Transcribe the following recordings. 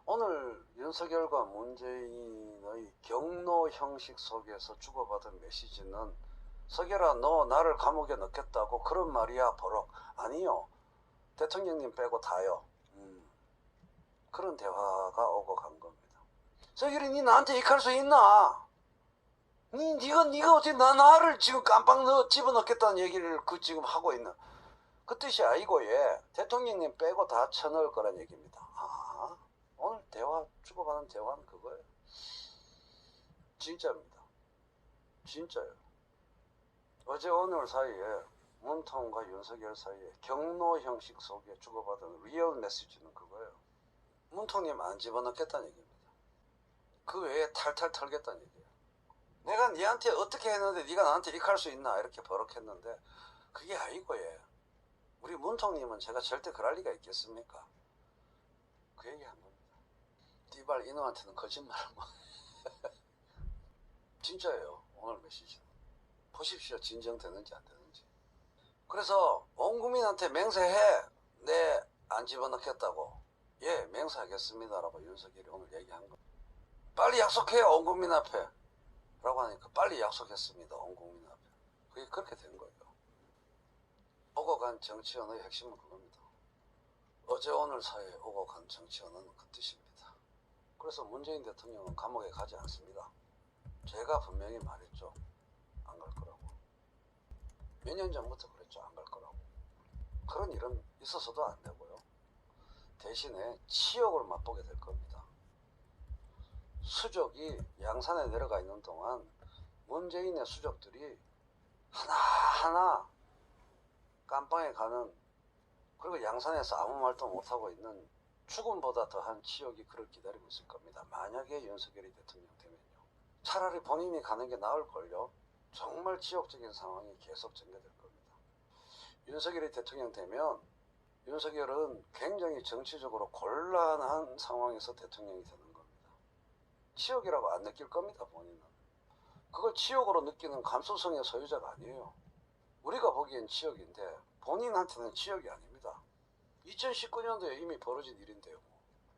오늘 윤석열과 문재인의 경로 형식 속에서 주고받은 메시지는 석열아 너 나를 감옥에 넣겠다고 그런 말이야 버럭. 아니요. 대통령님 빼고 다요. 그런 대화가 오고 간 겁니다. 석열이 니 나한테 익할 수 있나? 네가 어떻게 나를 지금 깜빡 집어넣겠다는 얘기를 지금 하고 있나? 그 뜻이 아니고 대통령님 빼고 다 쳐넣을 거란 얘기입니다. 오늘 대화 주고받은 대화는 그거예요. 진짜입니다. 진짜요. 어제 오늘 사이에 문통과 윤석열 사이에 경로 형식 속에 주고받은 리얼 메시지는 그거예요. 문통님 안 집어넣겠다는 얘기입니다. 그 외에 탈탈 털겠다는 얘기예요. 내가 니한테 어떻게 했는데 네가 나한테 이렇게 할 수 있나 이렇게 버럭했는데 그게 아니고 우리 문통님은 제가 절대 그럴 리가 있겠습니까? 그 얘기한 겁니다. 띠발 이놈한테는 거짓말을 못 진짜예요. 오늘 메시지는 보십시오. 진정되는지 안 되는지. 그래서 온 국민한테 맹세해. 내 안 집어넣겠다고. 예, 맹세하겠습니다라고 윤석열이 오늘 얘기한 겁니다. 빨리 약속해요. 온 국민 앞에 라고 하니까 빨리 약속했습니다. 온 국민 앞에. 그게 그렇게 된 거예요. 오고 간 정치원의 핵심은 그겁니다. 어제 오늘 사이에 오고 간 정치원은 그 뜻입니다. 그래서 문재인 대통령은 감옥에 가지 않습니다. 제가 분명히 말했죠. 안 갈 거라고. 몇 년 전부터 그랬죠. 안 갈 거라고. 그런 일은 있어서도 안 되고요. 대신에 치욕을 맛보게 될 겁니다. 수족이 양산에 내려가 있는 동안 문재인의 수족들이 하나하나 깜빵에 가는, 그리고 양산에서 아무 말도 못하고 있는 죽음보다 더한 치욕이 그를 기다리고 있을 겁니다. 만약에 윤석열이 대통령 되면요. 차라리 본인이 가는 게 나을걸요. 정말 치욕적인 상황이 계속 전개될 겁니다. 윤석열이 대통령 되면 윤석열은 굉장히 정치적으로 곤란한 상황에서 대통령이 되는 겁니다. 치욕이라고 안 느낄 겁니다. 본인은. 그걸 치욕으로 느끼는 감수성의 소유자가 아니에요. 우리가 보기엔 치욕인데 본인한테는 치욕이 아닙니다. 2019년도에 이미 벌어진 일인데요.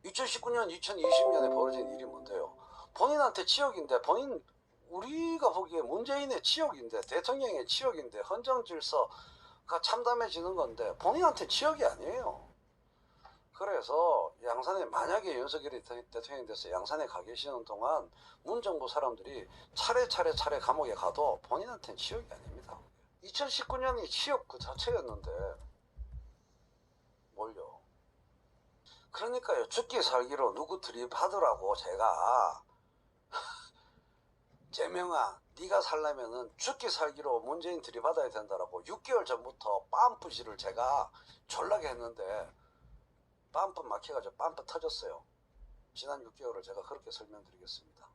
2019년, 2020년에 벌어진 일이 뭔데요? 본인한테 치욕인데, 우리가 보기에 문재인의 치욕인데, 대통령의 치욕인데, 헌정질서가 참담해지는 건데 본인한테 치욕이 아니에요. 그래서 양산에, 만약에 윤석열이 대통령이 돼서 양산에 가 계시는 동안 문정부 사람들이 차례 감옥에 가도 본인한테는 치욕이 아닙니다. 2019년이 치욕 그 자체였는데 뭘요? 그러니까요. 죽기 살기로 누구 들이받으라고 제가 재명아 네가 살려면은 죽기 살기로 문재인 들이받아야 된다라고 6개월 전부터 빰프질을 제가 졸라게 했는데 빰프 막혀가지고 빰프 터졌어요. 지난 6개월을 제가 그렇게 설명드리겠습니다.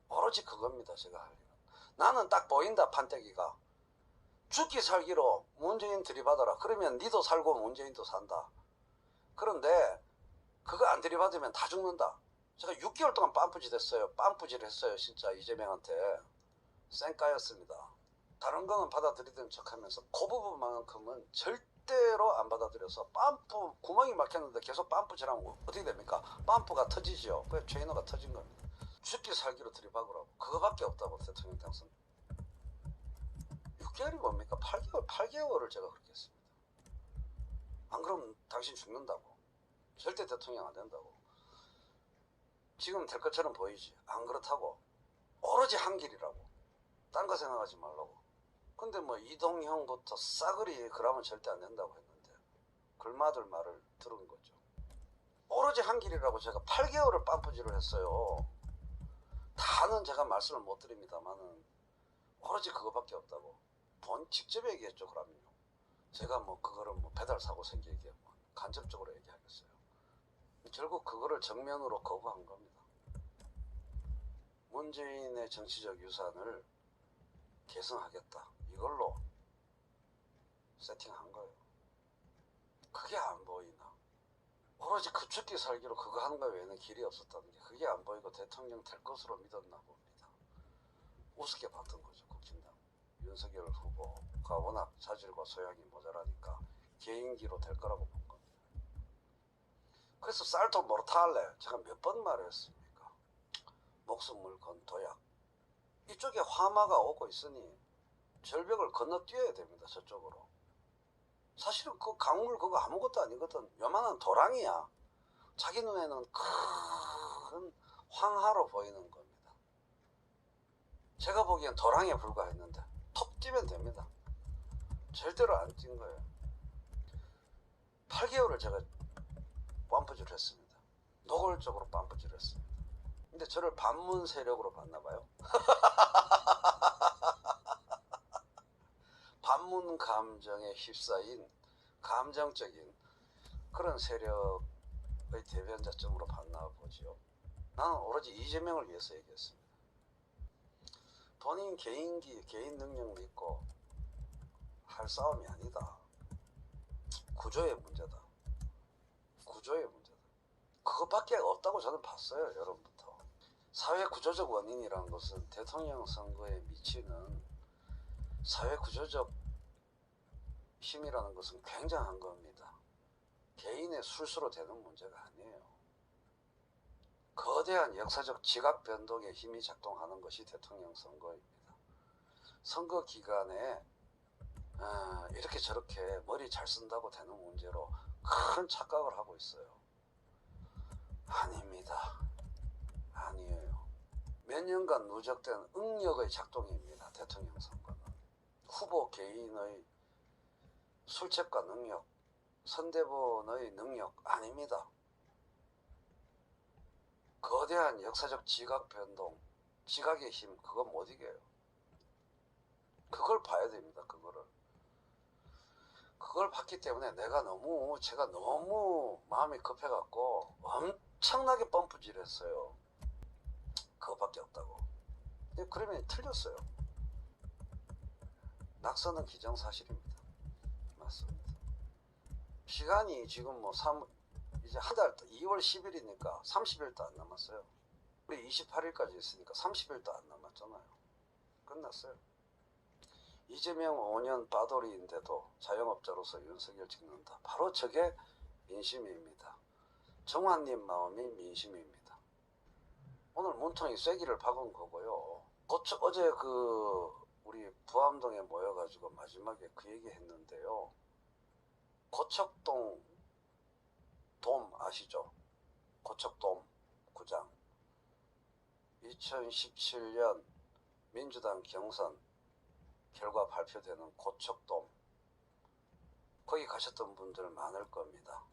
오로지 그겁니다. 제가 할 일은. 나는 딱 보인다. 판때기가 죽기 살기로 문재인 들이받아라. 그러면 니도 살고 문재인도 산다. 그런데 그거 안 들이받으면 다 죽는다. 제가 6개월 동안 빰프질 했어요. 빰프질 했어요. 진짜 이재명한테. 쌩까였습니다. 다른 거는 받아들이던 척하면서 그 부분만큼은 절대로 안 받아들여서 빰프 구멍이 막혔는데 계속 빰프질하면 어떻게 됩니까? 빰프가 터지죠. 그게 체인호가 터진 겁니다. 죽기 살기로 들이박으라고. 그거밖에 없다고. 대통령 당선 6개월이 뭡니까? 8개월을 제가 그렇게 했습니다. 안 그러면 당신 죽는다고. 절대 대통령 안 된다고. 지금 될 것처럼 보이지. 안 그렇다고. 오로지 한 길이라고. 딴 거 생각하지 말라고. 근데 뭐 이동형부터 싸그리 그러면 절대 안 된다고 했는데 글마들 말을 들은 거죠. 오로지 한 길이라고 제가 8개월을 빰뿌질을 했어요. 다는 제가 말씀을 못 드립니다만은 오로지 그거밖에 없다고. 직접 얘기했죠. 그러면요. 제가 뭐 그거를 뭐 배달 사고 생기게 뭐 간접적으로 얘기하겠어요. 결국 그거를 정면으로 거부한 겁니다. 문재인의 정치적 유산을 계승하겠다. 이걸로 세팅한 거예요. 그게 안 보이나? 오로지 그 죽기 살기로 그거 하는 거 외에는 길이 없었다는 게 그게 안 보이고 대통령 될 것으로 믿었나 봅니다. 우습게 봤던 거죠. 국힘당 윤석열 후보가 워낙 자질과 소양이 모자라니까 개인기로 될 거라고 본 겁니다. 그래서 살도 모르탈레 제가 몇 번 말했습니까? 목숨을 건 도약. 이쪽에 화마가 오고 있으니 절벽을 건너뛰어야 됩니다. 저쪽으로. 사실은 그 강물 그거 아무것도 아니거든. 요만한 도랑이야. 자기 눈에는 큰 황하로 보이는 겁니다. 제가 보기엔 도랑에 불과했는데 톡 뛰면 됩니다. 절대로 안 뛴 거예요. 8개월을 제가 빰프질 했습니다. 노골적으로 빰프질 했습니다. 근데 저를 반문 세력으로 봤나 봐요. 반문 감정에 휩싸인 감정적인 그런 세력의 대변자점으로 봤나 보지요. 나는 오로지 이재명을 위해서 얘기했습니다. 본인 개인기, 개인 능력 믿고 할 싸움이 아니다. 구조의 문제다. 구조의 문제다. 그것밖에 없다고 저는 봤어요. 여러분부터. 사회 구조적 원인이라는 것은 대통령 선거에 미치는 사회 구조적 힘이라는 것은 굉장한 겁니다. 개인의 술수로 되는 문제가 아니에요. 거대한 역사적 지각 변동의 힘이 작동하는 것이 대통령 선거입니다. 선거 기간에 이렇게 저렇게 머리 잘 쓴다고 되는 문제로 큰 착각을 하고 있어요. 아닙니다. 아니에요. 몇 년간 누적된 응력의 작동입니다. 대통령 선거는. 후보 개인의 술책과 능력, 선대본의 능력 아닙니다. 거대한 역사적 지각 변동, 지각의 힘, 그건 못 이겨요. 그걸 봐야 됩니다. 그걸 봤기 때문에 제가 너무 마음이 급해갖고 엄청나게 펌프질했어요. 그거밖에 없다고. 그러면 틀렸어요. 낙서는 기정사실입니다. 맞습니다. 시간이 지금 이제 한 달, 2월 10일이니까 30일도 안 남았어요. 우리 28일까지 있으니까 30일도 안 남았잖아요. 끝났어요. 이재명 5년 빠돌이인데도 자영업자로서 윤석열 찍는다. 바로 저게 민심입니다. 정환님 마음이 민심입니다. 오늘 문통이 쐐기를 박은 거고요. 어제 우리 부암동에 모여가지고 마지막에 그 얘기 했는데요. 고척동 돔 아시죠? 고척돔 구장 2017년 민주당 경선 결과 발표되는 고척돔, 거기 가셨던 분들 많을 겁니다.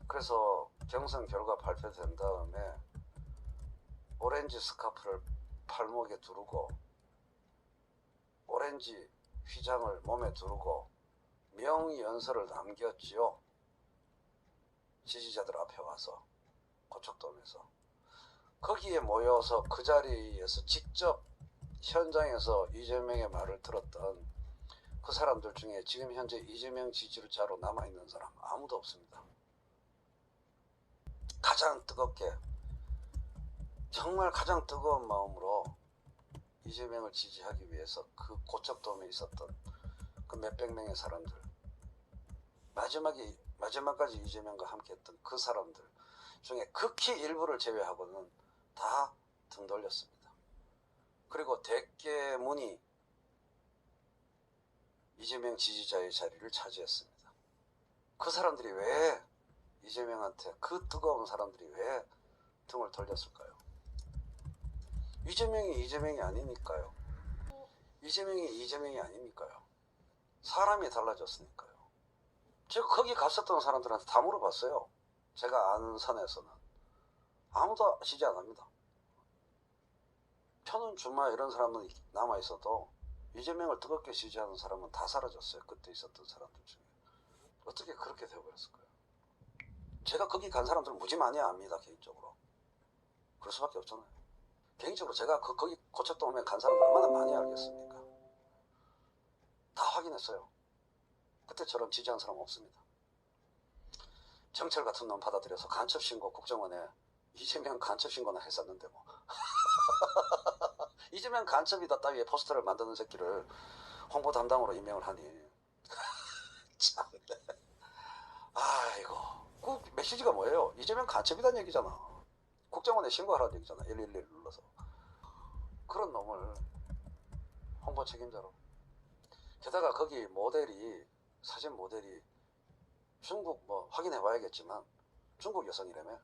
그래서 경선 결과 발표된 다음에 오렌지 스카프를 팔목에 두르고 오렌지 휘장을 몸에 두르고 명연설을 남겼지요. 지지자들 앞에 와서 고척돔에서 거기에 모여서 그 자리에서 직접 현장에서 이재명의 말을 들었던 그 사람들 중에 지금 현재 이재명 지지자로 남아있는 사람 아무도 없습니다. 가장 뜨겁게, 정말 가장 뜨거운 마음으로 이재명을 지지하기 위해서 그 고척돔에 있었던 그 몇백 명의 사람들, 마지막까지 이재명과 함께 했던 그 사람들 중에 극히 일부를 제외하고는 다 등 돌렸습니다. 그리고 대개문이 이재명 지지자의 자리를 차지했습니다. 그 사람들이 왜 이재명한테, 그 뜨거운 사람들이 왜 등을 돌렸을까요? 이재명이 아니니까요. 이재명이 아니니까요. 사람이 달라졌으니까요. 제가 거기 갔었던 사람들한테 다 물어봤어요. 제가 아는 선에서는 아무도 지지 안 합니다. 편은 주마 이런 사람은 남아있어도 이재명을 뜨겁게 지지하는 사람은 다 사라졌어요. 그때 있었던 사람들 중에. 어떻게 그렇게 되어버렸을까요? 제가 거기 간 사람들 무지 많이 압니다. 개인적으로. 그럴 수밖에 없잖아요. 개인적으로 제가 거기 고척돔에 간 사람들 얼마나 많이 알겠습니까? 다 확인했어요. 그때처럼 지지한 사람 없습니다. 정철 같은 놈 받아들여서 간첩신고 국정원에 이재명 간첩신고나 했었는데 뭐 이재명 간첩이다 따위에 포스터를 만드는 새끼를 홍보 담당으로 임명을 하니 참네. 아이고 메시지가 뭐예요? 이재명 간첩이란 얘기잖아. 국정원에 신고하라는 얘기잖아. 111 눌러서. 그런 놈을 홍보 책임자로. 게다가 거기 모델이, 사진 모델이 중국 뭐 확인해 봐야겠지만 중국 여성이라며.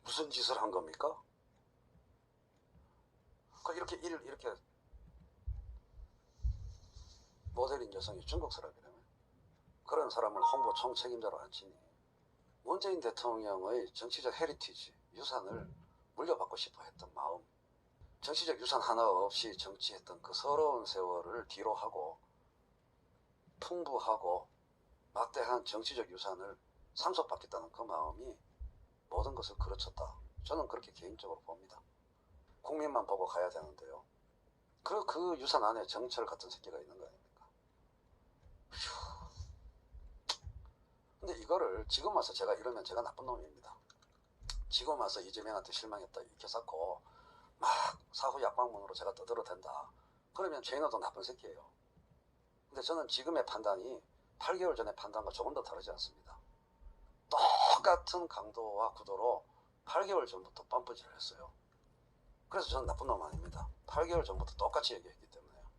무슨 짓을 한 겁니까? 이렇게 모델인 여성이 중국 사람이라며. 그런 사람을 홍보 총책임자로 앉히니 문재인 대통령의 정치적 헤리티지, 유산을 물려받고 싶어 했던 마음, 정치적 유산 하나 없이 정치했던 그 서러운 세월을 뒤로 하고 풍부하고 막대한 정치적 유산을 상속받겠다는 그 마음이 모든 것을 그르쳤다. 저는 그렇게 개인적으로 봅니다. 국민만 보고 가야 되는데요. 그 유산 안에 정철 같은 새끼가 있는 거 아닙니까? 휴. 근데 이거를 지금 와서 제가 이러면 제가 나쁜 놈입니다. 지금 와서 이재명한테 실망했다 이렇게 쌓고 막 사후 약방문으로 제가 떠들어댄다. 그러면 죄인어도 나쁜 새끼예요. 근데 저는 지금의 판단이 8개월 전의 판단과 조금 더 다르지 않습니다. 똑같은 강도와 구도로 8개월 전부터 뻔뻔질을 했어요. 그래서 저는 나쁜 놈 아닙니다. 8개월 전부터 똑같이 얘기했기 때문에요.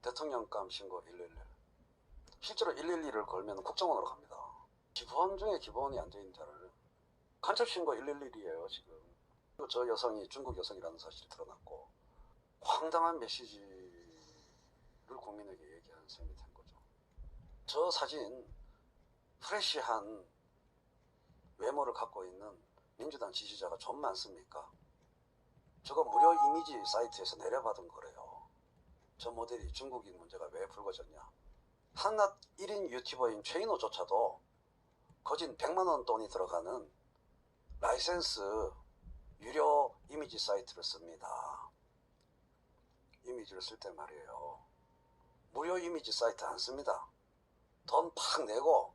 대통령감 신고 111. 실제로 112를 걸면 국정원으로 갑니다. 기본 중에 기본이 안 돼 있는 자를. 간첩 신고 111이에요 지금. 저 여성이 중국 여성이라는 사실이 드러났고 황당한 메시지를 국민에게 얘기하는 셈이 된 거죠. 저 사진 프레시한 외모를 갖고 있는 민주당 지지자가 좀 많습니까? 저거 무료 이미지 사이트에서 내려받은 거래요. 저 모델이 중국인 문제가 왜 불거졌냐. 한낱 1인 유튜버인 최인호조차도 거진 100만원 돈이 들어가는 라이센스 유료 이미지 사이트를 씁니다. 이미지를 쓸 때 말이에요. 무료 이미지 사이트 안 씁니다. 돈 팍 내고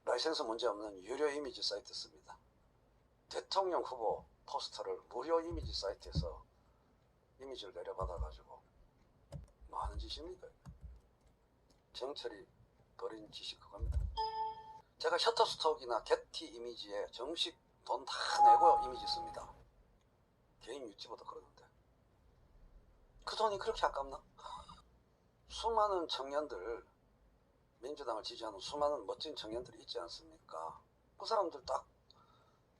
라이센스 문제 없는 유료 이미지 사이트 씁니다. 대통령 후보 포스터를 무료 이미지 사이트에서 이미지를 내려받아가지고 뭐 하는 짓입니까? 정철이 벌인 짓이 그겁니다. 제가 셔터스톡이나 게티 이미지에 정식 돈 다 내고 이미지 씁니다. 개인 유튜버도 그러는데 그 돈이 그렇게 아깝나? 수많은 청년들, 민주당을 지지하는 수많은 멋진 청년들이 있지 않습니까? 그 사람들 딱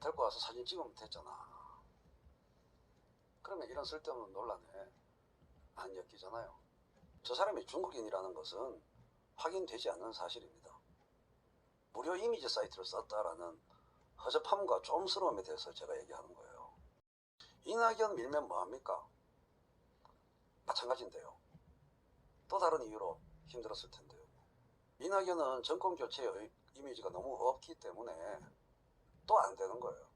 데리고 와서 사진 찍으면 됐잖아. 그러면 이런 쓸데없는 논란에 안 엮이잖아요. 저 사람이 중국인이라는 것은 확인되지 않는 사실입니다. 무료 이미지 사이트를 썼다라는 허접함과 좀스러움에 대해서 제가 얘기하는 거예요. 이낙연 밀면 뭐합니까? 마찬가지인데요. 또 다른 이유로 힘들었을 텐데요. 이낙연은 정권교체의 이미지가 너무 없기 때문에 또 안 되는 거예요.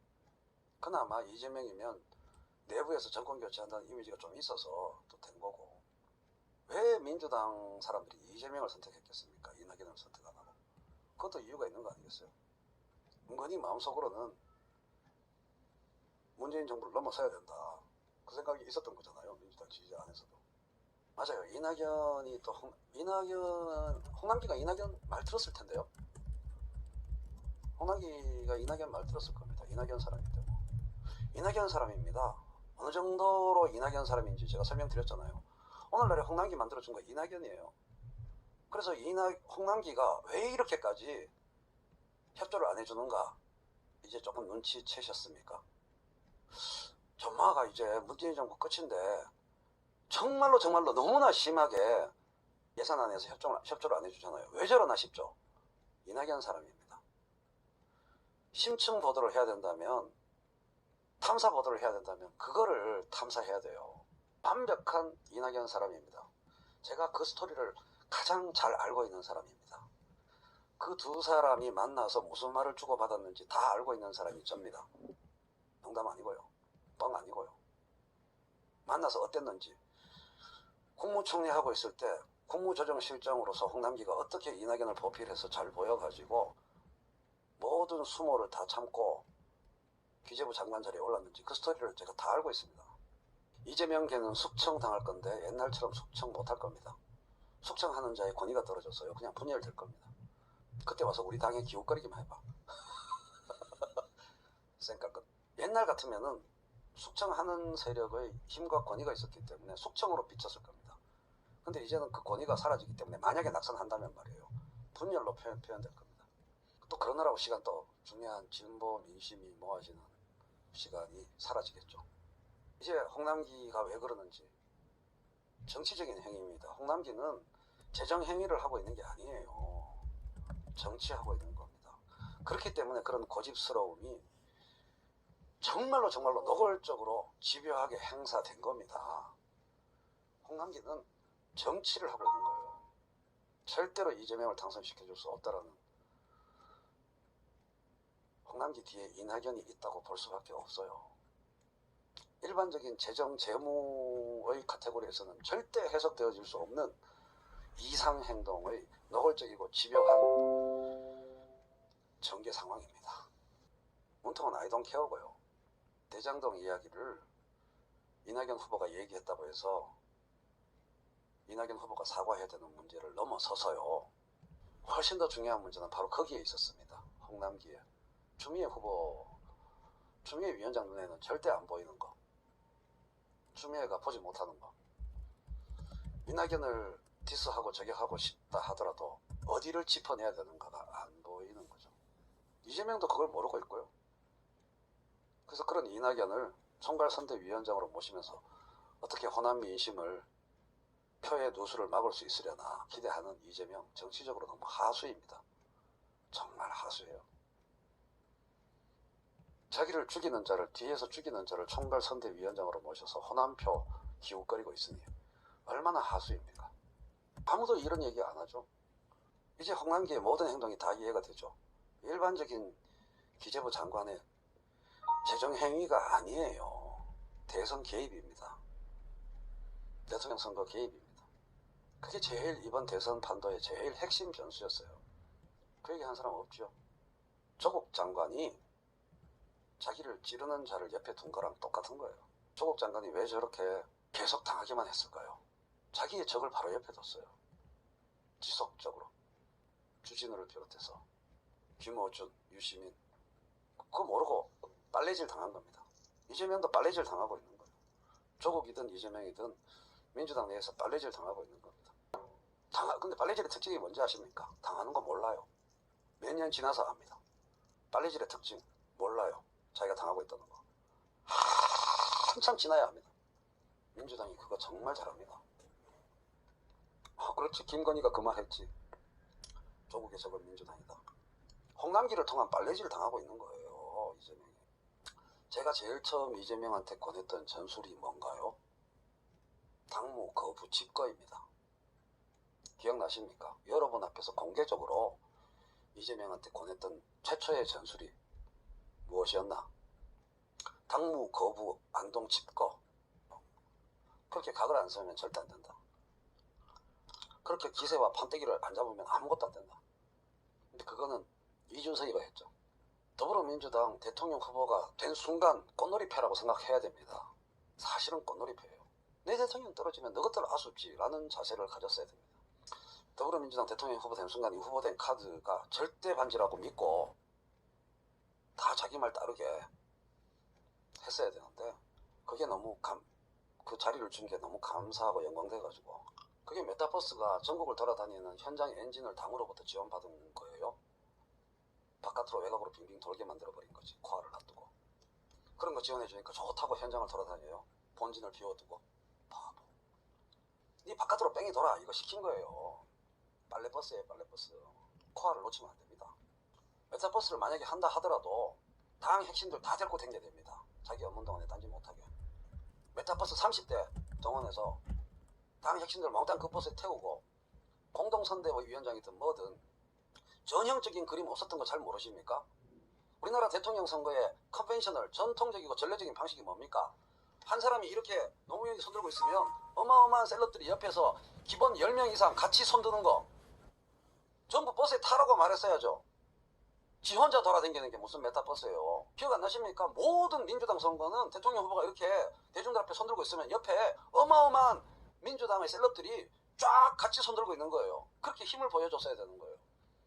그나마 이재명이면 내부에서 정권교체한다는 이미지가 좀 있어서 또 된 거고. 왜 민주당 사람들이 이재명을 선택했겠습니까? 이낙연을 선택 안 하고. 그것도 이유가 있는 거 아니겠어요? 은근히 마음속으로는 문재인 정부를 넘어서야 된다. 그 생각이 있었던 거잖아요. 민주당 지지자 안에서도. 맞아요. 이낙연이 또 홍남기가 이낙연 말 들었을 텐데요. 홍남기가 이낙연 말 들었을 겁니다. 이낙연 사람인데 뭐. 이낙연 사람입니다. 어느 정도로 이낙연 사람인지 제가 설명드렸잖아요. 오늘날에 홍남기 만들어준 거 이낙연이에요. 그래서 홍남기가 왜 이렇게까지 협조를 안 해주는가 이제 조금 눈치채셨습니까? 전마가 이제 문재인 정부 끝인데 정말로 너무나 심하게 예산안에서 협조를 안 해주잖아요. 왜 저러나 싶죠. 이낙연 사람입니다. 심층 보도를 해야 된다면, 탐사 보도를 해야 된다면 그거를 탐사해야 돼요. 완벽한 이낙연 사람입니다. 제가 그 스토리를 가장 잘 알고 있는 사람입니다. 그 두 사람이 만나서 무슨 말을 주고받았는지 다 알고 있는 사람이 접니다. 농담 아니고요. 뻥 아니고요. 만나서 어땠는지. 국무총리 하고 있을 때 국무조정실장으로서 홍남기가 어떻게 이낙연을 보필해서 잘 보여가지고 모든 수모를 다 참고 기재부 장관 자리에 올랐는지 그 스토리를 제가 다 알고 있습니다. 이재명계는 숙청 당할 건데 옛날처럼 숙청 못할 겁니다. 숙청하는 자의 권위가 떨어졌어요. 그냥 분열될 겁니다. 그때 와서 우리 당에 기웃거리기만 해봐. 쌩까 끝. 옛날 같으면은 숙청하는 세력의 힘과 권위가 있었기 때문에 숙청으로 비쳤을 겁니다. 근데 이제는 그 권위가 사라지기 때문에 만약에 낙선한다면 말이에요, 분열로 표현될 겁니다. 또 그러느라고 시간, 또 중요한 진보 민심이 모아지는 시간이 사라지겠죠. 이제 홍남기가 왜 그러는지, 정치적인 행위입니다. 홍남기는 재정 행위를 하고 있는 게 아니에요. 정치하고 있는 겁니다. 그렇기 때문에 그런 고집스러움이 정말로 노골적으로 집요하게 행사된 겁니다. 홍남기는 정치를 하고 있는 거예요. 절대로 이재명을 당선시켜줄 수 없다라는, 홍남기 뒤에 이낙연이 있다고 볼 수밖에 없어요. 일반적인 재정 재무의 카테고리에서는 절대 해석되어질 수 없는 이상행동의 노골적이고 집요한 전개 상황입니다. 문통은 I don't care고요. 대장동 이야기를 이낙연 후보가 얘기했다고 해서 이낙연 후보가 사과해야 되는 문제를 넘어서서요, 훨씬 더 중요한 문제는 바로 거기에 있었습니다. 홍남기에 추미애 위원장 눈에는 절대 안 보이는 거, 추미애가 보지 못하는 거, 이낙연을 디스하고 저격하고 싶다 하더라도 어디를 짚어내야 되는가가 안 보이는 거죠. 이재명도 그걸 모르고 있고요. 그래서 그런 이낙연을 총괄선대위원장으로 모시면서 어떻게 호남 민심을, 표의 누수를 막을 수 있으려나 기대하는 이재명, 정치적으로 너무 하수입니다. 정말 하수예요. 자기를 죽이는 자를, 뒤에서 죽이는 자를 총괄선대위원장으로 모셔서 호남표 기웃거리고 있으니 얼마나 하수입니까? 아무도 이런 얘기 안 하죠. 이제 홍남기의 모든 행동이 다 이해가 되죠. 일반적인 기재부 장관의 재정 행위가 아니에요. 대선 개입입니다. 대통령 선거 개입입니다. 그게 제일 이번 대선 판도의 제일 핵심 변수였어요. 그 얘기 한 사람 없죠. 조국 장관이 자기를 찌르는 자를 옆에 둔 거랑 똑같은 거예요. 조국 장관이 왜 저렇게 계속 당하기만 했을까요? 자기의 적을 바로 옆에 뒀어요. 지속적으로. 주진우를 비롯해서 김어준, 유시민, 그거 모르고 빨래질 당한 겁니다. 이재명도 빨래질 당하고 있는 거예요. 조국이든 이재명이든 민주당 내에서 빨래질 당하고 있는 겁니다. 근데 빨래질의 특징이 뭔지 아십니까? 당하는 거 몰라요. 몇 년 지나서 압니다. 빨래질의 특징 몰라요. 자기가 당하고 있다는 거. 한참 지나야 합니다. 민주당이 그거 정말 잘합니다. 그렇지, 김건희가 그 말 했지. 조국의 적은 민주당이다. 홍남기를 통한 빨래질을 당하고 있는 거예요, 이재명이. 제가 제일 처음 이재명한테 권했던 전술이 뭔가요? 당무 거부 집거입니다. 기억나십니까? 여러분 앞에서 공개적으로 이재명한테 권했던 최초의 전술이 무엇이었나? 당무 거부 안동 집거. 그렇게 각을 안 세우면 절대 안 된다. 그렇게 기세와 판때기를 안 잡으면 아무것도 안 된다. 근데 그거는 이준석이가 했죠. 더불어민주당 대통령 후보가 된 순간 꽃놀이패라고 생각해야 됩니다. 사실은 꽃놀이패예요. 내 대통령 떨어지면 너것들 아쉽지 라는 자세를 가졌어야 됩니다. 더불어민주당 대통령 후보 된 순간 이 후보된 카드가 절대 반지라고 믿고 다 자기 말 따르게 했어야 되는데, 그게 너무 그 자리를 준 게 너무 감사하고 영광돼가지고, 그게 메타버스가 전국을 돌아다니는 현장 엔진을 당으로부터 지원받은 거예요. 바깥으로 외곽으로 빙빙 돌게 만들어버린 거지. 코알을 놔두고. 그런 거 지원해주니까 좋다고 현장을 돌아다녀요. 본진을 비워두고. 바보. 네 바깥으로 뺑이 돌아 이거 시킨 거예요. 빨래버스예요, 빨래버스. 코알을 놓치면 안 됩니다. 메타버스를 만약에 한다 하더라도 당 핵심들 다 데리고 다녀야 됩니다. 자기 업무 동안에 딴지 못하게. 메타버스 30대 동원해서 당 핵심들 몽땅 그 버스에 태우고, 공동선대위 위원장이든 뭐든 전형적인 그림 없었던 거 잘 모르십니까? 우리나라 대통령 선거의 컨벤셔널 전통적이고 전례적인 방식이 뭡니까? 한 사람이 이렇게 노무현이 손들고 있으면 어마어마한 셀럽들이 옆에서 기본 10명 이상 같이 손드는 거, 전부 버스에 타라고 말했어야죠. 지 혼자 돌아다니는 게 무슨 메타버스예요. 기억 안 나십니까? 모든 민주당 선거는 대통령 후보가 이렇게 대중들 앞에 손들고 있으면 옆에 어마어마한 민주당의 셀럽들이 쫙 같이 손들고 있는 거예요. 그렇게 힘을 보여줬어야 되는 거예요.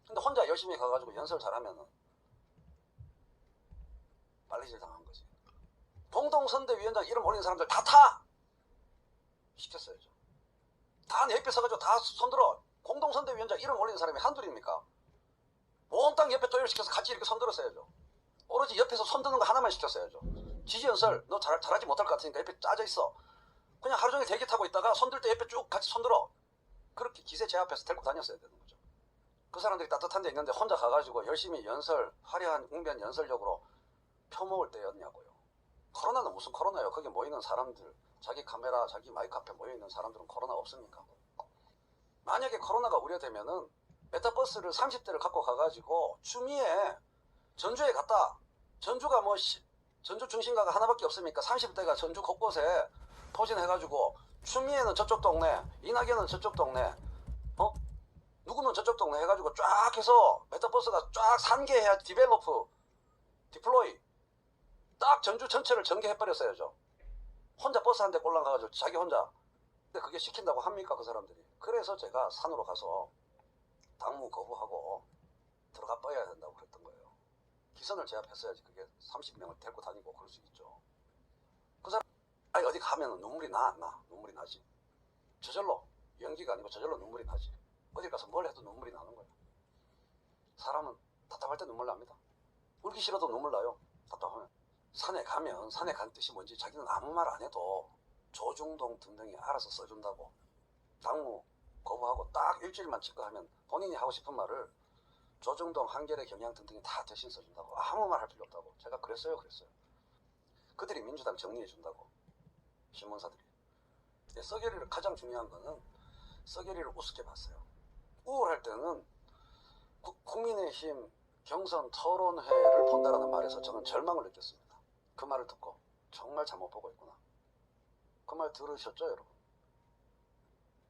근데 혼자 열심히 가가지고 연설 잘하면은 난리질 당한 거지. 공동선대위원장 이름 올린 사람들 다 타! 시켰어야죠. 다 내 옆에 서가지고 다 손들어. 공동선대위원장 이름 올린 사람이 한둘입니까? 몽땅 옆에 도입시켜서 같이 이렇게 손들었어야죠. 오로지 옆에서 손드는 거 하나만 시켰어야죠. 지지연설 너 잘하지 못할 것 같으니까 옆에 짜져 있어. 그냥 하루 종일 대기 타고 있다가 손들 때 옆에 쭉 같이 손들어. 그렇게 기세 제압해서 데리고 다녔어야 되는 거죠. 그 사람들이 따뜻한 데 있는데 혼자 가가지고 열심히 연설, 화려한 웅변 연설력으로 펴먹을 때였냐고요. 코로나는 무슨 코로나예요. 거기 모이는 사람들, 자기 카메라, 자기 마이크 앞에 모여있는 사람들은 코로나 없습니까? 만약에 코로나가 우려되면은 메타버스를 30대를 갖고 가가지고 추미애 전주에 갔다. 전주가 뭐 전주 중심가가 하나밖에 없으니까 30대가 전주 곳곳에 포진해가지고 추미애는 저쪽 동네, 이낙연은 저쪽 동네, 누구는 저쪽 동네 해가지고 쫙 해서 메타버스가 쫙 산계해야 디플로이 딱 전주 전체를 전개해버렸어야죠. 혼자 버스 한 대 꼴랑 가가지고 자기 혼자. 근데 그게 시킨다고 합니까 그 사람들이? 그래서 제가 산으로 가서 당무 거부하고 들어가 뻐야 된다고 그랬던 거예요. 기선을 제압했어야지 그게 30명을 데리고 다니고 그럴 수 있죠. 그 사람 아니 어디 가면 눈물이 나 안 나? 눈물이 나지. 저절로 연기가 아니고 저절로 눈물이 나지. 어디 가서 뭘 해도 눈물이 나는 거예요. 사람은 답답할 때 눈물 납니다. 울기 싫어도 눈물 나요. 답답하면. 산에 가면 산에 간 뜻이 뭔지 자기는 아무 말 안 해도 조중동 등등이 알아서 써준다고. 당무 거부하고 딱 일주일만 집거하면 본인이 하고 싶은 말을 조중동, 한겨레, 경향 등등이 다 대신 써준다고. 아무 말 할 필요 없다고. 제가 그랬어요. 그들이 민주당 정리해준다고. 신문사들이. 썩여리를 가장 중요한 거는 썩여리를 우습게 봤어요. 우울할 때는 국민의힘 경선 토론회를 본다라는 말에서 저는 절망을 느꼈습니다. 그 말을 듣고 정말 잘못 보고 있구나. 그 말 들으셨죠 여러분?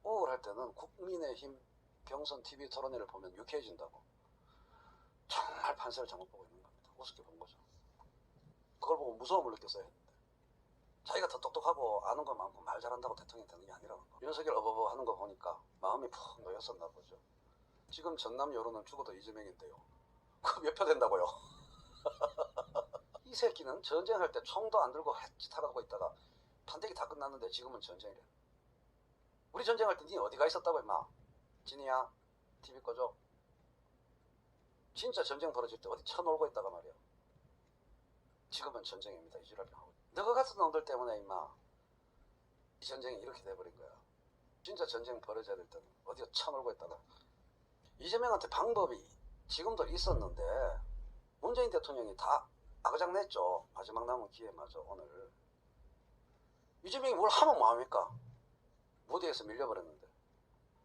우울할 때는 국민의힘 경선 TV 토론회를 보면 유쾌해진다고. 정말 판세를 잘못 보고 있는 겁니다. 우습게 본 거죠. 그걸 보고 무서움을 느꼈어야 했는데 자기가 더 똑똑하고 아는 거 많고 말 잘한다고 대통령이 되는 게 아니라는 거. 윤석열 어버버 하는 거 보니까 마음이 푹 놓였었나 보죠. 지금 전남 여론은 죽어도 이재명인데요. 그 몇 표 된다고요? 이 새끼는 전쟁할 때 총도 안 들고 햇짓하라고 있다가 판때기 다 끝났는데 지금은 전쟁이래. 우리 전쟁할 때 니 어디 가 있었다고 임마. 진이야 TV 꺼줘. 진짜 전쟁 벌어질 때 어디 쳐놀고 있다가 말이야. 지금은 전쟁입니다. 이지랄병 하고. 너가 같은 놈들 때문에 임마 이 전쟁이 이렇게 돼버린 거야. 진짜 전쟁 벌어져야 될 때는 어디가 쳐놀고 있다가. 이재명한테 방법이 지금도 있었는데 문재인 대통령이 다 아그작 냈죠. 마지막 남은 기회마저 오늘. 이재명이 뭘 하면 뭐합니까? 무대에서 밀려버렸는데.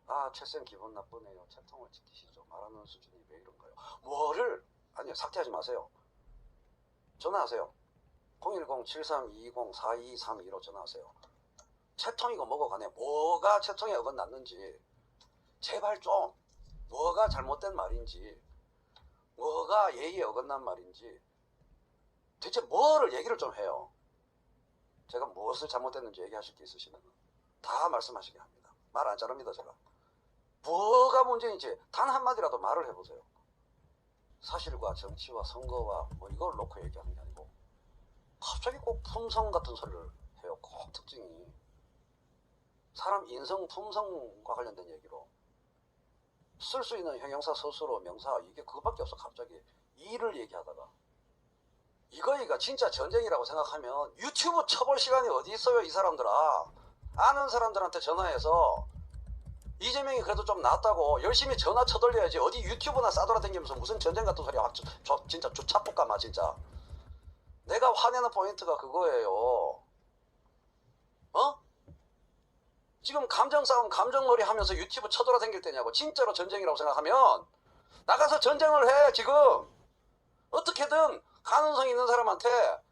아 최쌤 기분 나쁘네요. 채통을 지키시죠. 말하는 수준이 왜 이런가요? 뭐를? 아니요 삭제하지 마세요. 전화하세요. 010-7320-4232로 전화하세요. 채통이고 뭐고 간에 뭐가 채통에 어긋났는지 제발 좀 뭐가 잘못된 말인지 뭐가 예의에 어긋난 말인지 대체 뭐를 얘기를 좀 해요. 제가 무엇을 잘못됐는지 얘기하실 게 있으시면 다 말씀하시게 합니다. 말 안 자릅니다 제가. 뭐가 문제인지 단 한마디라도 말을 해보세요. 사실과 정치와 선거와 뭐 이걸 놓고 얘기하는 게 아니고 갑자기 꼭 품성 같은 소리를 해요. 꼭 특징이 사람 인성 품성과 관련된 얘기로 쓸 수 있는 형용사 서술어 명사 이게 그거밖에 없어. 갑자기 일을 얘기하다가 이거이가 진짜 전쟁이라고 생각하면 유튜브 쳐볼 시간이 어디 있어요 이 사람들아. 아는 사람들한테 전화해서 이재명이 그래도 좀 낫다고 열심히 전화 쳐돌려야지. 어디 유튜브나 싸돌아다니면서 무슨 전쟁 같은 소리 확 진짜 주차볶아마 진짜. 내가 화내는 포인트가 그거예요. 지금 감정싸움 감정놀이 하면서 유튜브 쳐돌아다닐 때냐고. 진짜로 전쟁이라고 생각하면 나가서 전쟁을 해. 지금 어떻게든 가능성 있는 사람한테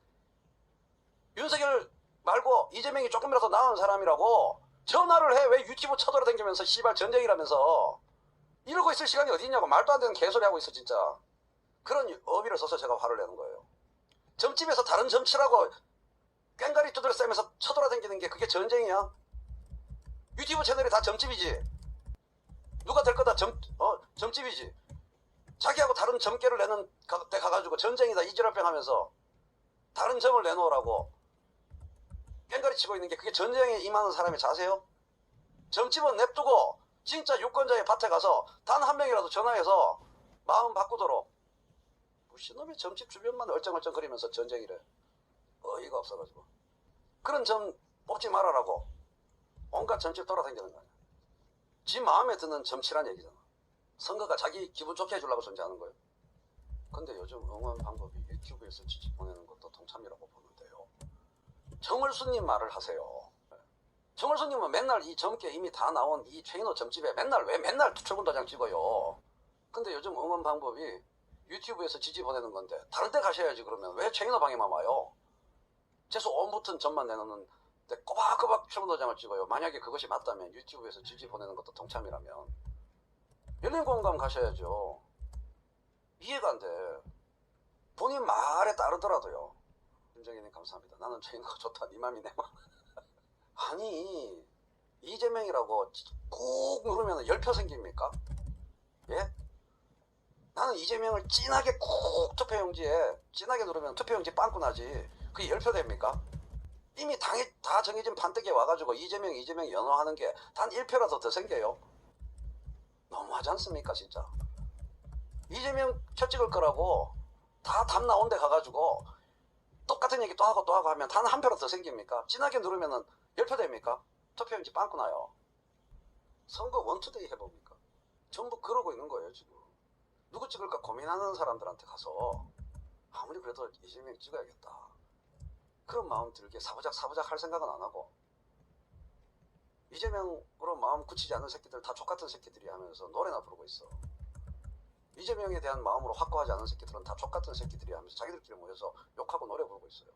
윤석열 말고 이재명이 조금이라도 나은 사람이라고 전화를 해. 왜 유튜브 쳐돌아다니면서 씨발 전쟁이라면서 이러고 있을 시간이 어디 있냐고. 말도 안 되는 개소리 하고 있어 진짜. 그런 어비를 써서 제가 화를 내는 거예요. 점집에서 다른 점치라고 꽹가리 두드려 싸면서 쳐돌아다니는 게 그게 전쟁이야? 유튜브 채널이 다 점집이지. 누가 될 거다 점집이지. 자기하고 다른 점괘를 내는 데 가가지고 전쟁이다 이지랄병 하면서 다른 점을 내놓으라고 깽가리 치고 있는 게 그게 전쟁에 임하는 사람의 자세요? 점집은 냅두고 진짜 유권자의 밭에 가서 단 한 명이라도 전화해서 마음 바꾸도록. 무신놈의 점집 주변만 얼쩡얼쩡거리면서 전쟁이래. 어이가 없어가지고. 그런 점 뽑지 말아라고 온갖 점집 돌아다니는 거 아니야. 지 마음에 드는 점치란 얘기잖아. 선거가 자기 기분 좋게 해주려고 존재하는 거예요. 근데 요즘 응원 방법이 유튜브에서 지지 보내는 것도 동참이라고 보는데요. 정을수님 말을 하세요. 정을수님은 맨날 이 점괘 이미 다 나온 이 최인호 점집에 왜 맨날 투표군 도장 찍어요. 근데 요즘 응원 방법이 유튜브에서 지지 보내는 건데 다른 데 가셔야지. 그러면 왜 최인호 방에만 와요? 재수 온 붙은 점만 내놓는 데 꼬박꼬박 투표군 도장을 찍어요. 만약에 그것이 맞다면, 유튜브에서 지지 보내는 것도 동참이라면 열린공감 가셔야죠. 이해가 안 돼. 본인 말에 따르더라도요. 김정희님 감사합니다. 나는 최인호가 좋다. 네 맘이 내 맘. 아니, 이재명이라고 꾹 누르면 10표 생깁니까? 예? 나는 이재명을 진하게 꾹 투표용지에 진하게 누르면 투표용지 빵꾸 나지. 그게 10표 됩니까? 이미 당이 다 정해진 판때기에 와가지고 이재명 연호하는 게 단 1표라도 더 생겨요. 너무하지 않습니까 진짜? 이재명 표 찍을 거라고 다 답 나온 데 가가지고 똑같은 얘기 또 하고 하면 단 한 표라도 더 생깁니까? 진하게 누르면은 10표 됩니까? 투표용지 빵꾸 나요. 선거 원투데이 해봅니까? 전부 그러고 있는 거예요 지금. 누구 찍을까 고민하는 사람들한테 가서 아무리 그래도 이재명 찍어야겠다 그런 마음 들게 사부작 할 생각은 안 하고, 이재명으로 마음 굳히지 않는 새끼들 다 족같은 새끼들이 하면서 노래나 부르고 있어. 이재명에 대한 마음으로 확고하지 않은 새끼들은 다 족같은 새끼들이 하면서 자기들끼리 모여서 욕하고 노래 부르고 있어요.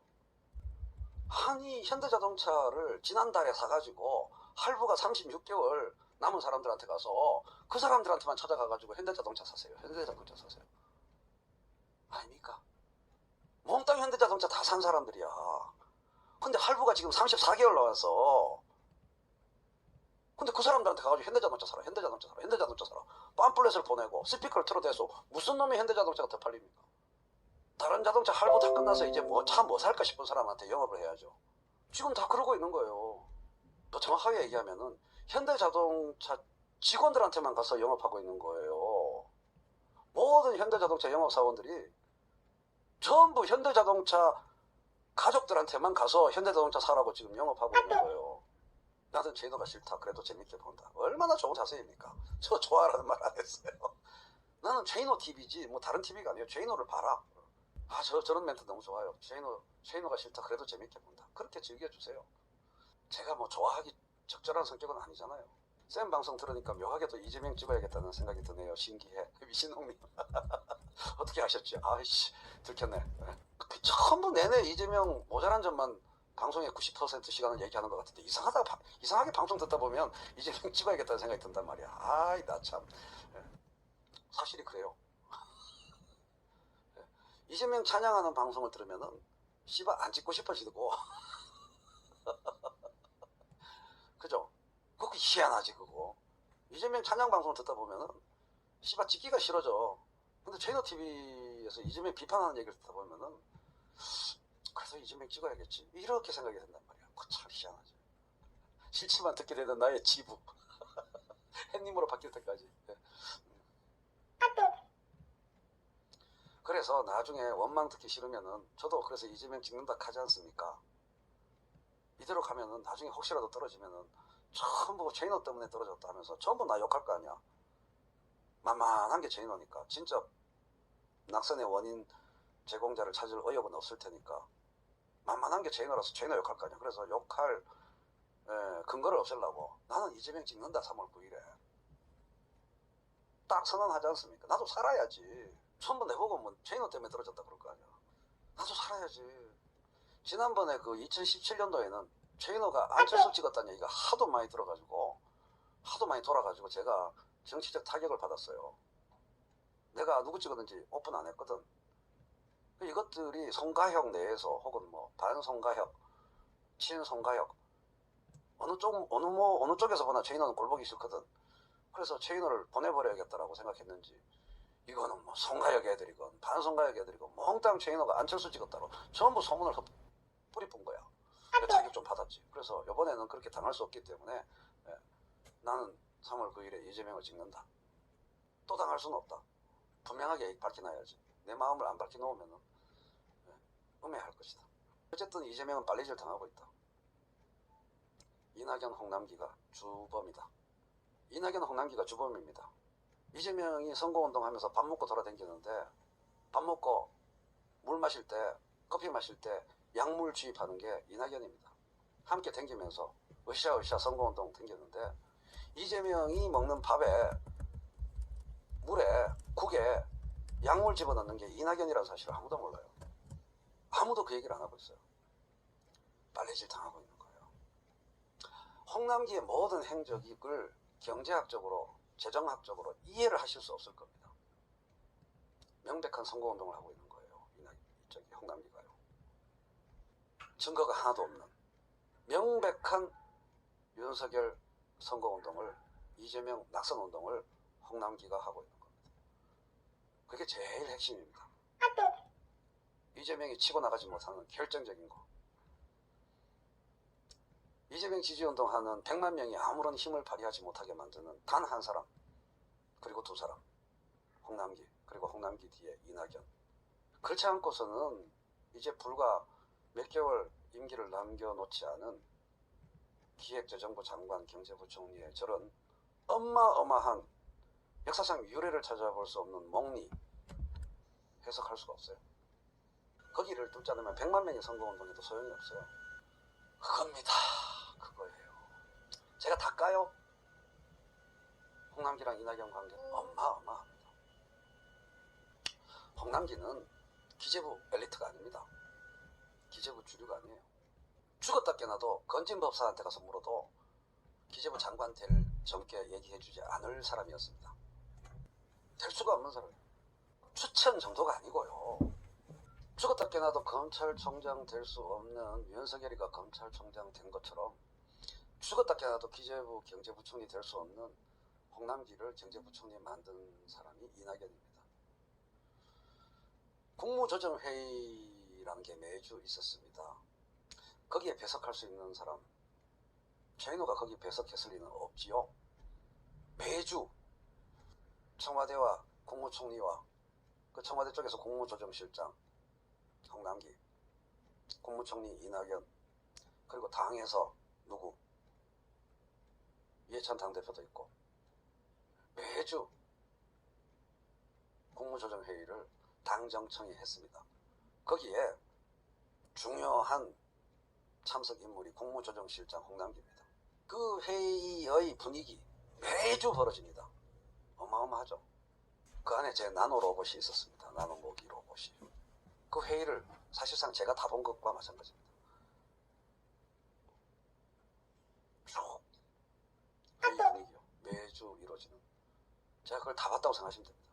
아니, 현대자동차를 지난달에 사가지고 할부가 36개월 남은 사람들한테 가서 그 사람들한테만 찾아가가지고 현대자동차 사세요. 현대자동차 사세요. 아닙니까? 몽땅 현대자동차 다 산 사람들이야. 근데 할부가 지금 34개월 나왔어. 근데 그 사람들한테 가가지고 현대자동차 사라, 현대자동차 사라, 현대자동차 사라 팜플렛을 보내고 스피커를 틀어대서 무슨 놈의 현대자동차가 더 팔립니까? 다른 자동차 할부 다 끝나서 이제 차 뭐 살까 싶은 사람한테 영업을 해야죠. 지금 다 그러고 있는 거예요. 더 정확하게 얘기하면은 현대자동차 직원들한테만 가서 영업하고 있는 거예요. 모든 현대자동차 영업사원들이 전부 현대자동차 가족들한테만 가서 현대자동차 사라고 지금 영업하고 있는 거예요. 나는 제노가 싫다. 그래도 재밌게 본다. 얼마나 좋은 자세입니까? 저 좋아라는 말 안 했어요. 나는 제노 TV지 뭐 다른 TV가 아니에요. 제노를 봐라. 아, 저런 멘트 너무 좋아요. 제노가 싫다. 그래도 재밌게 본다. 그렇게 즐겨주세요. 제가 뭐 좋아하기 적절한 성격은 아니잖아요. 쌤 방송 들으니까 묘하게도 이재명 찍어야겠다는 생각이 드네요. 신기해. 미신홍님. 어떻게 하셨지? 아이씨, 들켰네. 전부 내내 이재명 모자란 점만 방송의 90% 시간을 얘기하는 것 같은데 이상하게 방송 듣다 보면 이재명 찍어야겠다는 생각이 든단 말이야. 아이, 나 참. 사실이 그래요. 이재명 찬양하는 방송을 들으면은 씨발 안 찍고 싶어지고. 그죠? 그거 희한하지 그거. 이재명 찬양 방송을 듣다 보면은 씨발 찍기가 싫어져. 근데 제노TV에서 이재명 비판하는 얘기를 듣다 보면은 그래서 이재명 찍어야겠지 이렇게 생각이 든단 말이야. 그거 참 희한하지. 실체만 듣게 되는 나의 지부. 햇님으로 바뀔 때까지. 그래서 나중에 원망 듣기 싫으면은 저도 그래서 이재명 찍는다 하지 않습니까? 이대로 가면은 나중에 혹시라도 떨어지면은 전부 제인호 때문에 떨어졌다 하면서 전부 나 욕할 거 아니야. 만만한 게 제인호니까. 진짜 낙선의 원인 제공자를 찾을 의욕은 없을 테니까 만만한 게 제인호라서 제인호 욕할 거 아니야. 그래서 욕할 근거를 없애려고 나는 이재명 찍는다 3월 9일에 딱 선언하지 않습니까? 나도 살아야지. 전부 내보고 뭐 제인호 때문에 떨어졌다 그럴 거 아니야. 나도 살아야지. 지난번에 그 2017년도에는 최인호가 안철수 찍었다는 얘기가 하도 많이 들어가지고 하도 많이 돌아가지고 제가 정치적 타격을 받았어요. 내가 누구 찍었는지 오픈 안 했거든. 이것들이 송가혁 내에서 혹은 뭐 반송가혁, 친송가혁 어느 쪽에서 보나 최인호는 꼴보기 싫거든. 그래서 최인호를 보내버려야겠다라고 생각했는지 이거는 뭐 송가역 애들이건 반송가역 애들이건 몽땅 최인호가 안철수 찍었다고 전부 소문을 뿌리 푼 거야. 타격 좀 받았지. 그래서 이번에는 그렇게 당할 수 없기 때문에 나는 3월 9일에 이재명을 찍는다. 또 당할 수는 없다. 분명하게 밝혀놔야지. 내 마음을 안 밝혀놓으면 음해할 것이다. 어쨌든 이재명은 빨리질 당하고 있다. 이낙연, 홍남기가 주범이다. 이낙연, 홍남기가 주범입니다. 이재명이 선거운동하면서 밥 먹고 돌아다니는데 밥 먹고 물 마실 때 커피 마실 때 약물 주입하는 게 이낙연입니다. 함께 댕기면서 으쌰으쌰 선거운동 댕겼는데 이재명이 먹는 밥에 물에 국에 약물 집어넣는 게 이낙연이라는 사실을 아무도 몰라요. 아무도 그 얘기를 안 하고 있어요. 빨래질 당하고 있는 거예요. 홍남기의 모든 행적을 경제학적으로 재정학적으로 이해를 하실 수 없을 겁니다. 명백한 선거운동을 하고 있는 거예요. 이쪽이 홍남기가요. 증거가 하나도 없는 명백한 윤석열 선거운동을 이재명 낙선운동을 홍남기가 하고 있는 겁니다. 그게 제일 핵심입니다. 이재명이 치고 나가지 못하는 결정적인 거. 이재명 지지운동하는 100만 명이 아무런 힘을 발휘하지 못하게 만드는 단 한 사람, 그리고 두 사람, 홍남기, 그리고 홍남기 뒤에 이낙연. 그렇지 않고서는 이제 불과 몇 개월 임기를 남겨놓지 않은 기획재정부 장관, 경제부총리의 저런 어마어마한 역사상 유례를 찾아볼 수 없는 몽리 해석할 수가 없어요. 거기를 뚫지 않으면 100만 명의 선거운동에도 소용이 없어요. 그겁니다. 그거예요. 제가 다 까요? 홍남기랑 이낙연 관계 어마어마합니다. 홍남기는 기재부 엘리트가 아닙니다. 기재부 주류가 아니에요. 죽었다 깨나도 건진법사한테 가서 물어도 기재부 장관 될 점괘 얘기해주지 않을 사람이었습니다. 될 수가 없는 사람이에요. 추천 정도가 아니고요. 죽었다 깨나도 검찰총장 될 수 없는 윤석열이가 검찰총장 된 것처럼 죽었다 깨나도 기재부 경제부총리 될 수 없는 홍남기를 경제부총리 만든 사람이 이낙연입니다. 국무조정회의라는 게 매주 있었습니다. 거기에 배석할 수 있는 사람, 최인호가 거기 배석했을 리는 없지요. 매주 청와대와 국무총리와 그 청와대 쪽에서 국무조정실장 홍남기, 국무총리 이낙연, 그리고 당에서 누구 이해찬 당대표도 있고 매주 국무조정회의를 당정청이 했습니다. 거기에 중요한 참석 인물이 국무조정실장 홍남기입니다. 그 회의의 분위기 매주 벌어집니다. 어마어마하죠. 그 안에 제 나노 로봇이 있었습니다. 나노 모기 로봇이. 그 회의를 사실상 제가 다 본 것과 마찬가지입니다. 쭉 회의 분위기요. 매주 이루어지는. 제가 그걸 다 봤다고 생각하시면 됩니다.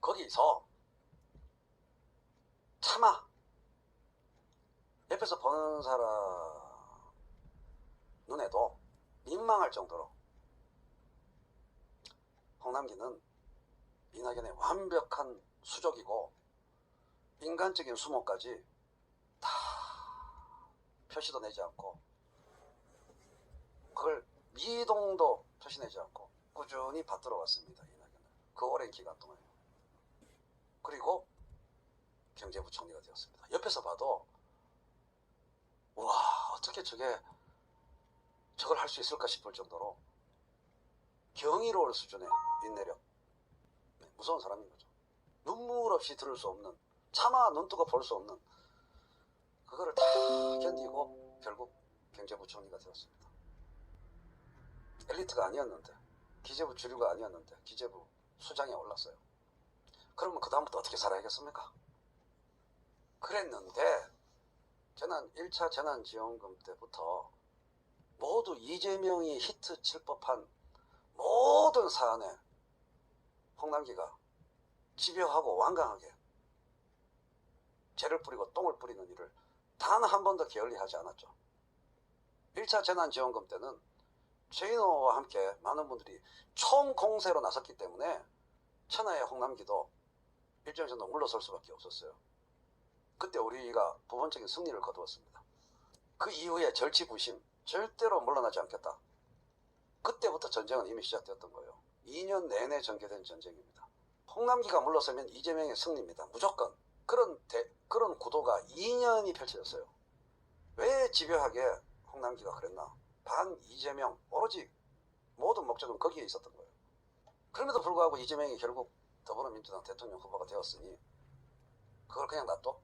거기서 차마 옆에서 보는 사람 눈에도 민망할 정도로 홍남기는 이낙연의 완벽한 수족이고 인간적인 수모까지 다 표시도 내지 않고 그걸 미동도 표시내지 않고 꾸준히 받들어 왔습니다. 이낙연은 그 오랜 기간 동안요. 그리고 경제부총리가 되었습니다. 옆에서 봐도 와 어떻게 저걸 할 수 있을까 싶을 정도로 경이로울 수준의 인내력. 무서운 사람인 거죠. 눈물 없이 들을 수 없는, 차마 눈뜨고 볼 수 없는 그거를 다 견디고 결국 경제부총리가 되었습니다. 엘리트가 아니었는데, 기재부 주류가 아니었는데 기재부 수장에 올랐어요. 그러면 그 다음부터 어떻게 살아야겠습니까? 그랬는데 재난 1차 재난지원금 때부터 모두 이재명이 히트 칠 법한 모든 사안에 홍남기가 집요하고 완강하게 죄를 뿌리고 똥을 뿌리는 일을 단 한 번도 게을리하지 않았죠. 1차 재난지원금 때는 최인호와 함께 많은 분들이 총공세로 나섰기 때문에 천하의 홍남기도 일정 정도 물러설 수밖에 없었어요. 그때 우리가 부분적인 승리를 거두었습니다. 그 이후에 절치부심, 절대로 물러나지 않겠다. 그때부터 전쟁은 이미 시작되었던 거예요. 2년 내내 전개된 전쟁입니다. 홍남기가 물러서면 이재명의 승리입니다. 무조건. 그런 구도가 2년이 펼쳐졌어요. 왜 집요하게 홍남기가 그랬나? 반 이재명, 오로지 모든 목적은 거기에 있었던 거예요. 그럼에도 불구하고 이재명이 결국 더불어민주당 대통령 후보가 되었으니 그걸 그냥 놔둬?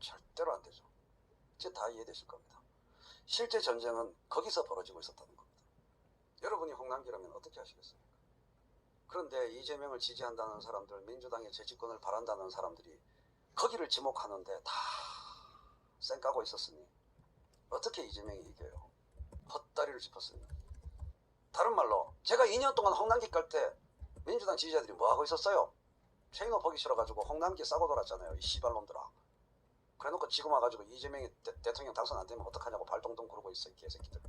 절대로 안 되죠. 이제 다 이해되실 겁니다. 실제 전쟁은 거기서 벌어지고 있었다는 겁니다. 여러분이 홍남기라면 어떻게 하시겠습니까? 그런데 이재명을 지지한다는 사람들, 민주당의 재집권을 바란다는 사람들이 거기를 지목하는데 다 쌩까고 있었으니 어떻게 이재명이 이겨요? 헛다리를 짚었습니다. 다른 말로 제가 2년 동안 홍남기 깔 때 민주당 지지자들이 뭐하고 있었어요? 최인호 보기 싫어가지고 홍남기 싸고 돌았잖아요. 이 씨발놈들아. 그래놓고 지금 와가지고 이재명이 대통령 당선 안 되면 어떡하냐고 발동동 구르고 있어, 이 개새끼들.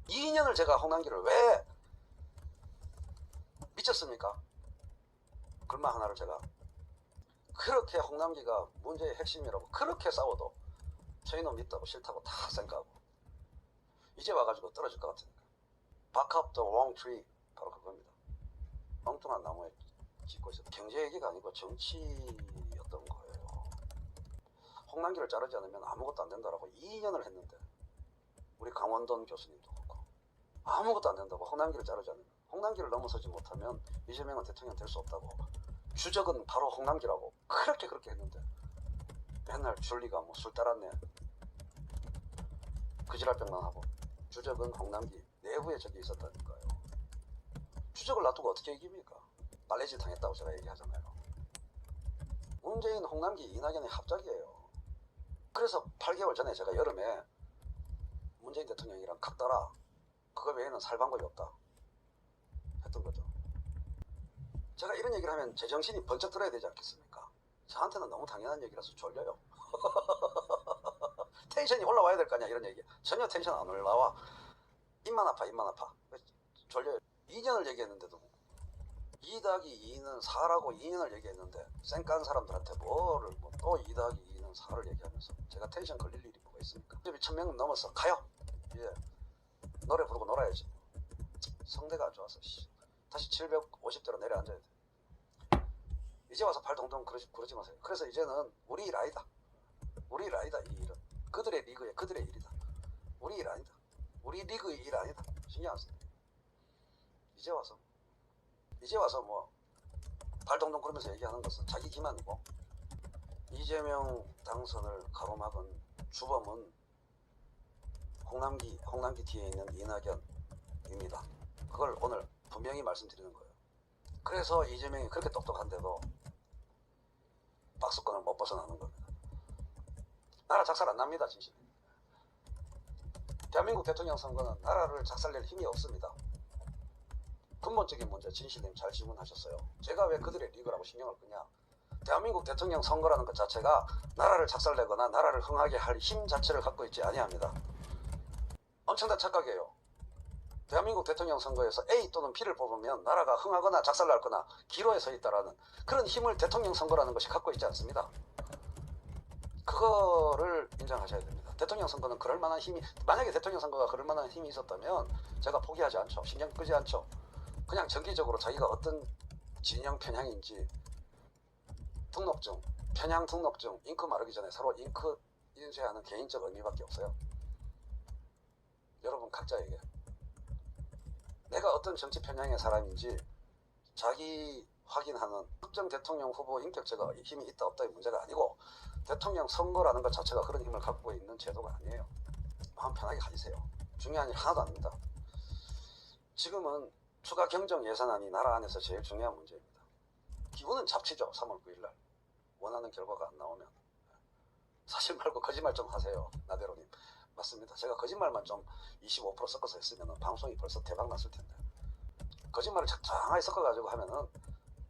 2년을 제가 홍남기를 왜 미쳤습니까? 글마 하나를 제가 그렇게 홍남기가 문제의 핵심이라고 그렇게 싸워도 최인호 믿다고 싫다고 다 쌩까고 이제 와가지고 떨어질 것 같으니까 Back up the wrong tree, 바로 그겁니다. 엉뚱한 나무에 짓고 있어요. 경제 얘기가 아니고 정치였던 거예요. 홍남기를 자르지 않으면 아무것도 안 된다라고 2년을 했는데 우리 강원돈 교수님도 그렇고 아무것도 안 된다고 홍남기를 자르지 않으면 홍남기를 넘어서지 못하면 이재명은 대통령 될 수 없다고 주적은 바로 홍남기라고 그렇게 했는데 맨날 줄리가 뭐 술 따랐네 그지랄병만 하고 주적은 홍남기 내부에 적이 있었다니까요. 주적을 놔두고 어떻게 이깁니까? 빨래질 당했다고 제가 얘기하잖아요. 문재인, 홍남기, 이낙연의 합작이에요. 그래서 8개월 전에 제가 여름에 문재인 대통령이랑 각달아 그거 외에는 살 방법이 없다 했던 거죠. 제가 이런 얘기를 하면 제정신이 번쩍 들어야 되지 않겠습니까? 저한테는 너무 당연한 얘기라서 졸려요. 텐션이 올라와야 될 거 아니야 이런 얘기. 전혀 텐션 안 올라와. 입만 아파. 졸려요. 2년을 얘기했는데도 2+2는 4라고 2년을 얘기했는데 쌩깐 사람들한테 뭐를 또 2+2는 4를 얘기하면서 제가 텐션 걸릴 일이 뭐가 있습니까? 이제 1000명 넘어서 가요. 이제 노래 부르고 놀아야지. 성대가 안 좋아서 다시 750대로 내려앉아야 돼. 이제 와서 팔 동동 그러지 마세요. 그래서 이제는 우리 일 아니다. 우리 일 아니다. 이 일은 그들의 리그에 그들의 일이다. 우리 일 아니다. 우리 리그의 일 아니다. 신경 안 써요. 이제 와서 뭐 발동동 그러면서 얘기하는 것은 자기 기만이고 이재명 당선을 가로막은 주범은 홍남기 뒤에 있는 이낙연입니다. 그걸 오늘 분명히 말씀드리는 거예요. 그래서 이재명이 그렇게 똑똑한데도 박스권을 못 벗어나는 겁니다. 나라 작살 안 납니다. 진실. 대한민국 대통령 선거는 나라를 작살낼 힘이 없습니다. 근본적인 문제 진실님 잘 질문하셨어요. 제가 왜 그들의 리그라고 신경을 끄냐. 대한민국 대통령 선거라는 것 자체가 나라를 작살내거나 나라를 흥하게 할 힘 자체를 갖고 있지 아니합니다. 엄청난 착각이에요. 대한민국 대통령 선거에서 A 또는 B를 뽑으면 나라가 흥하거나 작살날거나 기로에 서 있다라는 그런 힘을 대통령 선거라는 것이 갖고 있지 않습니다. 그거를 인정하셔야 됩니다. 대통령 선거는 그럴 만한 힘이, 만약에 대통령 선거가 그럴 만한 힘이 있었다면 제가 포기하지 않죠. 신경 끄지 않죠. 그냥 정기적으로 자기가 어떤 진영 편향인지 등록증, 편향 등록증, 잉크 마르기 전에 서로 잉크 인쇄하는 개인적 의미밖에 없어요. 여러분 각자에게 내가 어떤 정치 편향의 사람인지 자기 확인하는 특정 대통령 후보 인격체가 힘이 있다 없다의 문제가 아니고 대통령 선거라는 것 자체가 그런 힘을 갖고 있는 제도가 아니에요. 마음 편하게 가지세요. 중요한 일 하나도 아닙니다. 지금은 추가 경정 예산안이 나라 안에서 제일 중요한 문제입니다. 기분은 잡치죠. 3월 9일날 원하는 결과가 안 나오면. 사실 말고 거짓말 좀 하세요. 나대로님. 맞습니다. 제가 거짓말만 좀 25% 섞어서 했으면 방송이 벌써 대박 났을 텐데. 거짓말을 적당하게 섞어가지고 하면은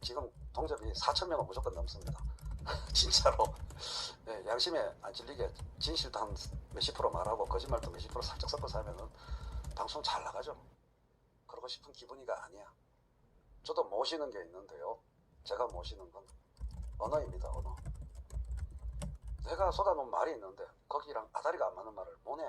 지금 동접이 4,000명은 무조건 넘습니다. 진짜로. 네, 양심에 안 찔리게 진실도 한 몇십 프로 말하고 거짓말도 몇십 프로 살짝 섞어서 하면은 방송 잘 나가죠. 그러고 싶은 기분이가 아니야. 저도 모시는 게 있는데요. 제가 모시는 건 언어입니다. 언어. 내가 쏟아놓은 말이 있는데 거기랑 아다리가 안 맞는 말을 못해.